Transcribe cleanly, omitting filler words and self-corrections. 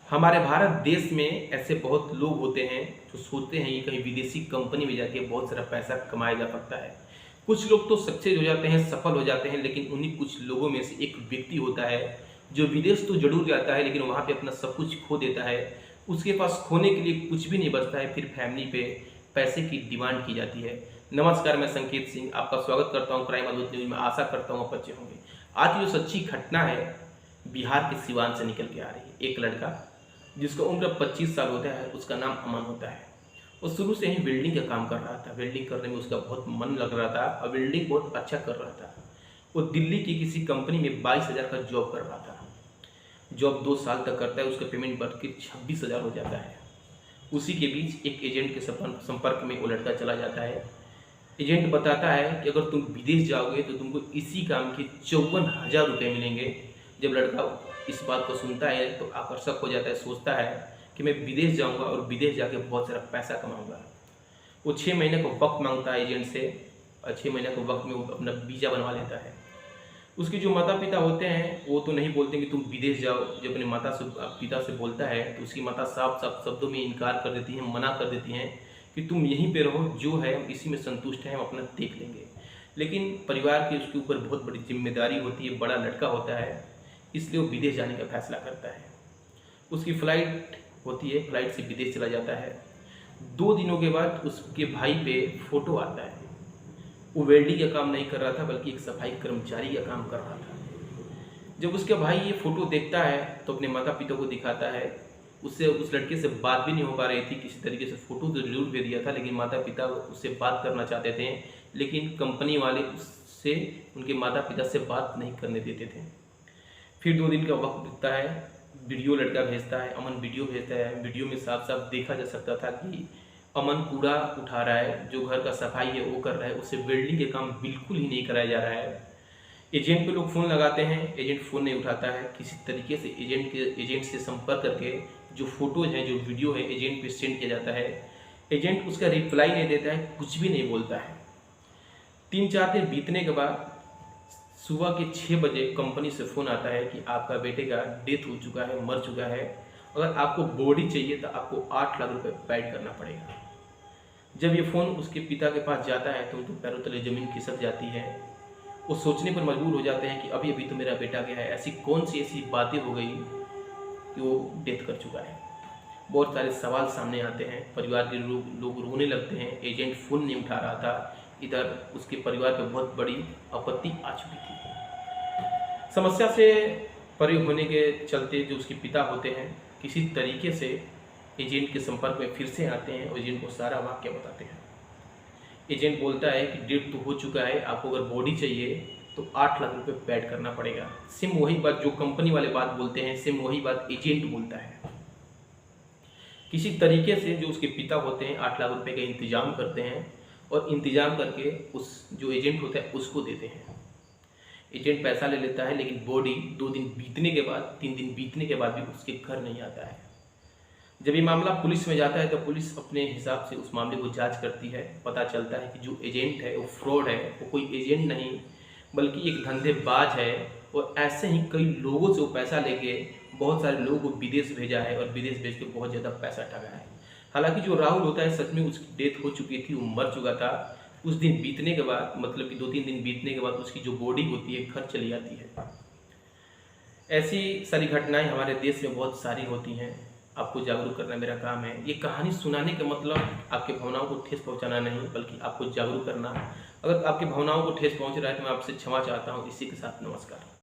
हमारे भारत देश में ऐसे बहुत लोग होते हैं जो सोचते हैं कि कहीं विदेशी कंपनी में जाके बहुत सारा पैसा कमाया जा सकता है। कुछ लोग तो सक्सेस हो जाते हैं, सफल हो जाते हैं, लेकिन उन्हीं कुछ लोगों में से एक व्यक्ति होता है जो विदेश तो जरूर जाता है लेकिन वहाँ पे अपना सब कुछ खो देता है। उसके पास खोने के लिए कुछ भी नहीं बचता है, फिर फैमिली पे पैसे की डिमांड की जाती है। नमस्कार, मैं संकेत सिंह आपका स्वागत करता हूँ क्राइम अद्भुत न्यूज में। आशा करता हूँ आप अच्छे होंगे। आज की जो सच्ची घटना है बिहार के सिवान से निकल के आ रही है। एक लड़का जिसका उम्र 25 साल होता है, उसका नाम अमन होता है। वो शुरू से ही वेल्डिंग का काम कर रहा था। वेल्डिंग करने में उसका बहुत मन लग रहा था और वेल्डिंग बहुत अच्छा कर रहा था। वो दिल्ली की किसी कंपनी में 22,000 का जॉब कर रहा था। जॉब 2 साल तक करता है, उसका पेमेंट बढ़ के 26,000 हो जाता है। उसी के बीच एक एजेंट के संपर्क में वो लड़का चला जाता है। एजेंट बताता है कि अगर तुम विदेश जाओगे तो तुमको इसी काम के 54,000 रुपये मिलेंगे। जब लड़का इस बात को सुनता है तो आकर्षक हो जाता है, सोचता है कि मैं विदेश जाऊंगा और विदेश जाके बहुत सारा पैसा कमाऊंगा। वो 6 महीने का वक्त मांगता है एजेंट से और 6 महीने के वक्त में वो अपना वीज़ा बनवा लेता है। उसके जो माता पिता होते हैं वो तो नहीं बोलते कि तुम विदेश जाओ। जब अपने पिता से बोलता है तो उसकी माता साफ साफ शब्दों में इनकार कर देती हैं, मना कर देती हैं कि तुम यहीं पे रहो, जो है इसी में संतुष्ट हैं, हम अपना देख लेंगे। लेकिन परिवार की उसके ऊपर बहुत बड़ी जिम्मेदारी होती है, बड़ा लड़का होता है, इसलिए वो विदेश जाने का फैसला करता है। उसकी फ़्लाइट होती है, फ्लाइट से विदेश चला जाता है। 2 दिनों के बाद उसके भाई पे फ़ोटो आता है। वो वेल्डिंग का काम नहीं कर रहा था बल्कि एक सफाई कर्मचारी का काम कर रहा था। जब उसका भाई ये फ़ोटो देखता है तो अपने माता पिता को दिखाता है। उससे उस लड़के से बात भी नहीं हो पा रही थी, किसी तरीके से फ़ोटो तो जरूर भेज दिया था लेकिन माता पिता उससे बात करना चाहते थे, लेकिन कंपनी वाले उससे उनके माता पिता से बात नहीं करने देते थे। फिर 2 दिन का वक्त बीतता है। वीडियो लड़का भेजता है, अमन वीडियो भेजता है। वीडियो में साफ साफ देखा जा सकता था कि अमन कूड़ा उठा रहा है, जो घर का सफाई है वो कर रहा है, उससे वेल्डिंग के काम बिल्कुल ही नहीं कराया जा रहा है। एजेंट पे लोग फ़ोन लगाते हैं, एजेंट फ़ोन नहीं उठाता है। किसी तरीके से एजेंट से संपर्क करके जो फोटोज़ हैं, जो वीडियो है, एजेंट पे सेंड किया जाता है। एजेंट उसका रिप्लाई नहीं देता है, कुछ भी नहीं बोलता है। 3-4 दिन बीतने के बाद सुबह के 6 बजे कंपनी से फ़ोन आता है कि आपका बेटे का डेथ हो चुका है, मर चुका है। अगर आपको बॉडी चाहिए तो आपको 8 लाख रुपए पेड करना पड़ेगा। जब ये फ़ोन उसके पिता के पास जाता है तो उनके पैरों तले ज़मीन खिसक जाती है। वो सोचने पर मजबूर हो जाते हैं कि अभी अभी तो मेरा बेटा गया है, ऐसी कौन सी ऐसी बातें हो गई कि वो डेथ कर चुका है। बहुत सारे सवाल सामने आते हैं। परिवार के लोग रोने लगते हैं। एजेंट फ़ोन नहीं उठा रहा था। इधर उसके परिवार पे बहुत बड़ी आपत्ति आ चुकी थी। समस्या से परे होने के चलते जो उसके पिता होते हैं किसी तरीके से एजेंट के संपर्क में फिर से आते हैं और एजेंट को सारा वाक्य बताते हैं। एजेंट बोलता है कि डेट तो हो चुका है, आपको अगर बॉडी चाहिए तो 8 लाख रुपए पेड करना पड़ेगा। सेम वही बात जो कंपनी वाले बात बोलते हैं, सेम वही बात एजेंट बोलता है। किसी तरीके से जो उसके पिता होते हैं 8 लाख रुपए का इंतजाम करते हैं और इंतजाम करके उस जो एजेंट होता है उसको देते हैं। एजेंट पैसा ले लेता है लेकिन बॉडी 2 दिन बीतने के बाद, 3 दिन बीतने के बाद भी उसके घर नहीं आता है। जब ये मामला पुलिस में जाता है तो पुलिस अपने हिसाब से उस मामले को जांच करती है। पता चलता है कि जो एजेंट है वो फ्रॉड है, वो कोई एजेंट नहीं बल्कि एक धंधेबाज है और ऐसे ही कई लोगों से वो पैसा लेके बहुत सारे लोगों को विदेश भेजा है और विदेश भेज के बहुत ज़्यादा पैसा ठगा है। हालांकि जो राहुल होता है सच में उसकी डेथ हो चुकी थी, वो मर चुका था। उस दिन बीतने के बाद, मतलब कि 2-3 दिन बीतने के बाद उसकी जो बॉडी होती है घर चली जाती है। ऐसी सारी घटनाएं हमारे देश में बहुत सारी होती हैं। आपको जागरूक करना मेरा काम है। ये कहानी सुनाने का मतलब आपके भावनाओं को ठेस पहुंचाना नहीं बल्कि आपको जागरूक करना। अगर आपकी भावनाओं को ठेस पहुंच रहा है तो मैं आपसे क्षमा चाहता हूँ। इसी के साथ नमस्कार।